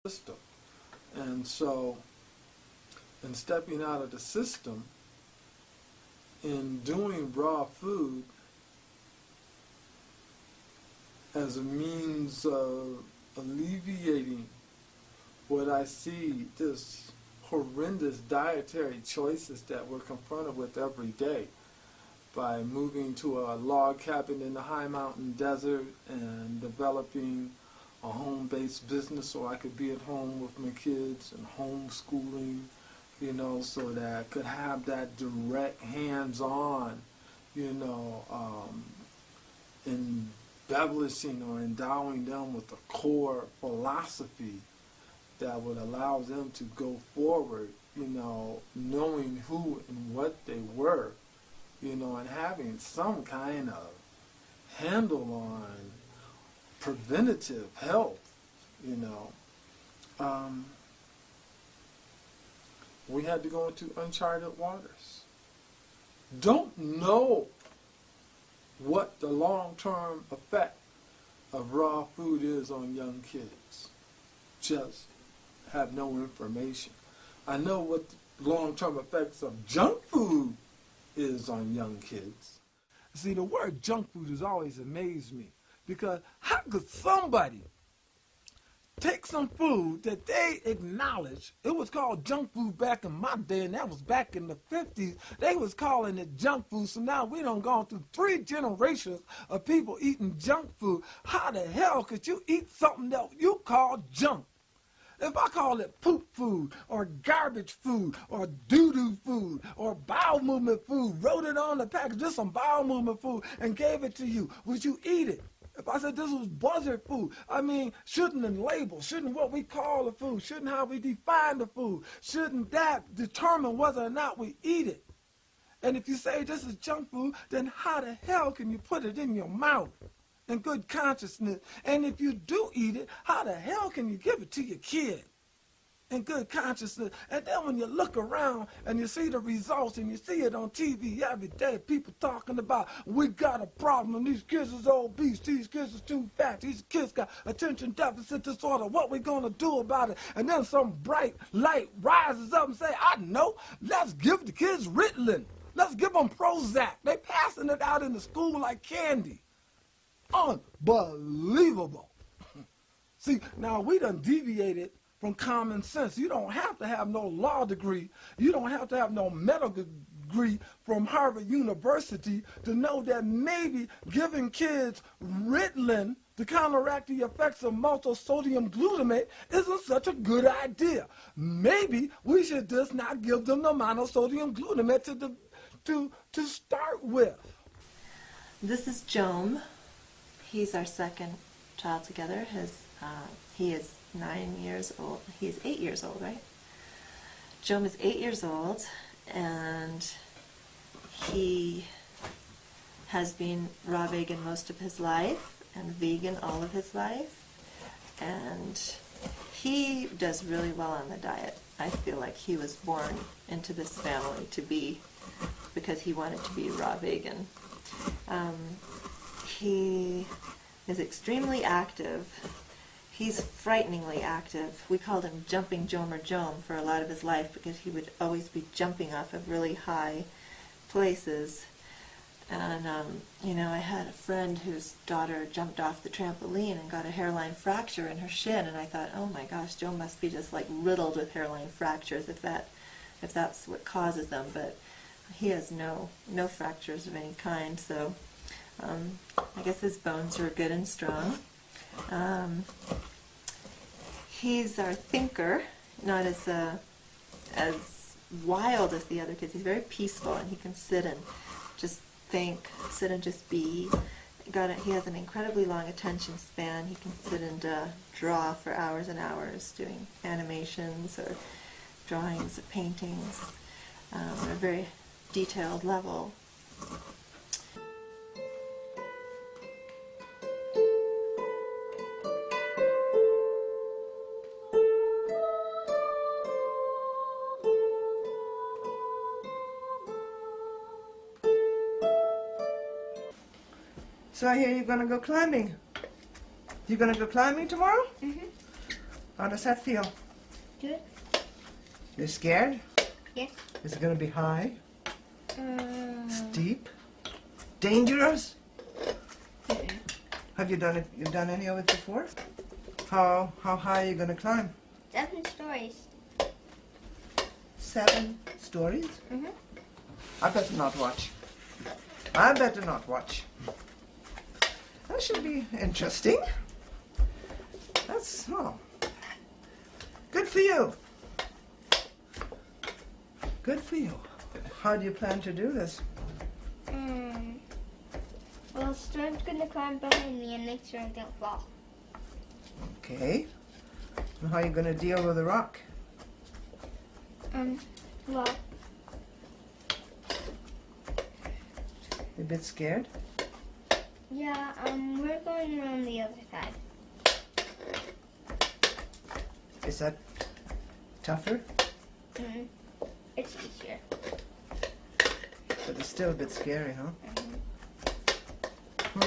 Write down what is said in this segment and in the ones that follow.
system. And so, in stepping out of the system, in doing raw food as a means of alleviating what I see, this horrendous dietary choices that we're confronted with every day, by moving to a log cabin in the high mountain desert and developing a home-based business so I could be at home with my kids and homeschooling, you know, so that I could have that direct hands-on, you know, embellishing or endowing them with a core philosophy that would allow them to go forward, you know, knowing who and what they were, you know, and having some kind of handle on preventative health, you know. We had to go into uncharted waters. Don't know what the long-term effect of raw food is on young kids. Just have no information. I know what the long-term effects of junk food is on young kids. See, the word junk food has always amazed me, because how could somebody take some food that they acknowledge, it was called junk food back in my day, and that was back in the 50s, they was calling it junk food, so now we done gone through 3 generations of people eating junk food. How the hell could you eat something that you call junk? If I call it poop food, or garbage food, or doo-doo food, or bowel movement food, wrote it on the package, just some bowel movement food, and gave it to you, would you eat it? If I said this was buzzard food, I mean, shouldn't the label, shouldn't what we call the food, shouldn't how we define the food, shouldn't that determine whether or not we eat it? And if you say this is junk food, then how the hell can you put it in your mouth in good consciousness? And if you do eat it, how the hell can you give it to your kid in good consciousness? And then when you look around and you see the results and you see it on TV every day, people talking about, we got a problem and these kids is obese, these kids is too fat, these kids got attention deficit disorder, what we gonna do about it? And then some bright light rises up and say, I know, let's give the kids Ritalin, let's give them Prozac. They passing it out in the school like candy. Unbelievable. See, now we done deviated from common sense. You don't have to have no law degree. You don't have to have no medical degree from Harvard University to know that maybe giving kids Ritalin to counteract the effects of multisodium glutamate isn't such a good idea. Maybe we should just not give them the monosodium glutamate to start with. This is Joam. He's our second child together. He is 9 years old. He is 8 years old, right? Joam is 8 years old, and he has been raw vegan most of his life and vegan all of his life, and he does really well on the diet. I feel like he was born into this family to be, because he wanted to be raw vegan. He is extremely active. He's frighteningly active. We called him Jumping Joam or Joam for a lot of his life because he would always be jumping off of really high places. And, you know, I had a friend whose daughter jumped off the trampoline and got a hairline fracture in her shin, and I thought, oh my gosh, Joam must be just like riddled with hairline fractures if that's what causes them. But he has no fractures of any kind, so I guess his bones are good and strong. He's our thinker, not as wild as the other kids. He's very peaceful, and he can sit and just think, sit and just be. He has an incredibly long attention span. He can sit and draw for hours and hours, doing animations or drawings or paintings at a very detailed level. So I hear you're going to go climbing. You going to go climbing tomorrow? Mm-hmm. How does that feel? Good. You scared? Yes. Is it going to be high? Steep? Dangerous? Mm-mm. Have you done it? You've done any of it before? How high are you going to climb? 7 stories. 7 stories? Mm-hmm. I better not watch. I better not watch. That should be interesting. That's, oh, good for you. Good for you. How do you plan to do this? Well, Storm's gonna climb behind me and make sure I don't fall. Okay. And how are you going to deal with the rock? Well, You a bit scared? yeah, we're going around the other side. Is that tougher? It's easier. But it's still a bit scary, huh?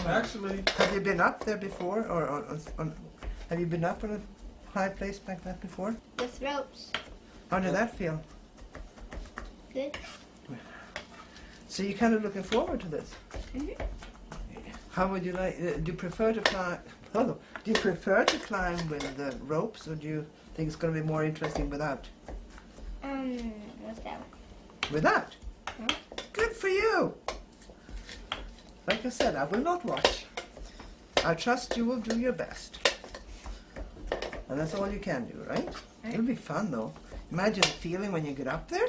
Actually, Have you been up there before, or have you been up on a high place like that before? With ropes. How did that feel? Good. So you're kind of looking forward to this. Mm-hmm. How would you like? Do you prefer to climb? Oh, do you prefer to climb with the ropes, or do you think it's going to be more interesting without? What's that? Without. Huh? Good for you. Like I said, I will not watch. I trust you will do your best. And that's all you can do, right? It'll be fun, though. Imagine the feeling when you get up there.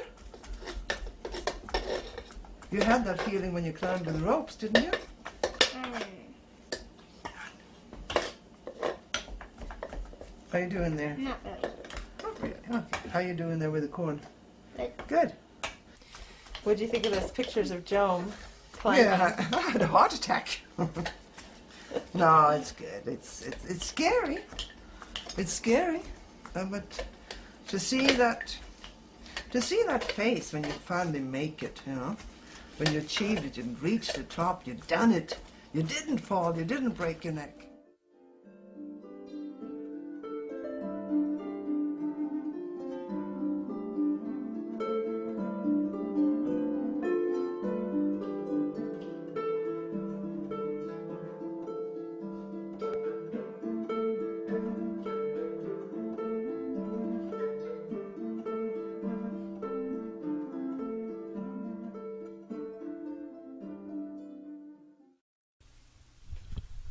You had that feeling when you climbed with the ropes, didn't you? How you doing there? Not really. Not really. Okay. How you doing there with the corn? Good. Good. What do you think of those pictures of Joan climbing? Yeah, I had a heart attack. No, it's good. It's scary. It's scary, but to see that face when you finally make it, you know, when you achieved it, you reached the top, you done it, you didn't fall, you didn't break your neck.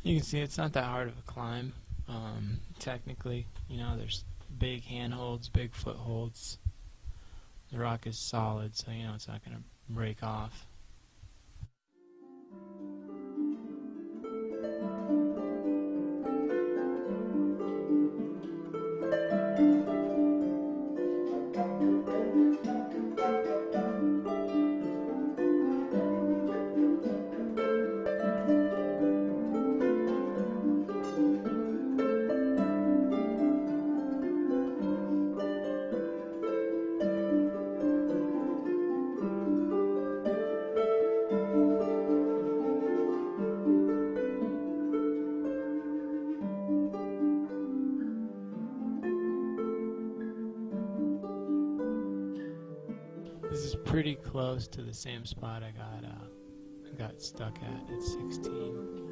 You can see it's not that hard of a climb, technically. You know, there's big handholds, big footholds. The rock is solid, so you know it's not going to break off. This is pretty close to the same spot I got stuck at 16.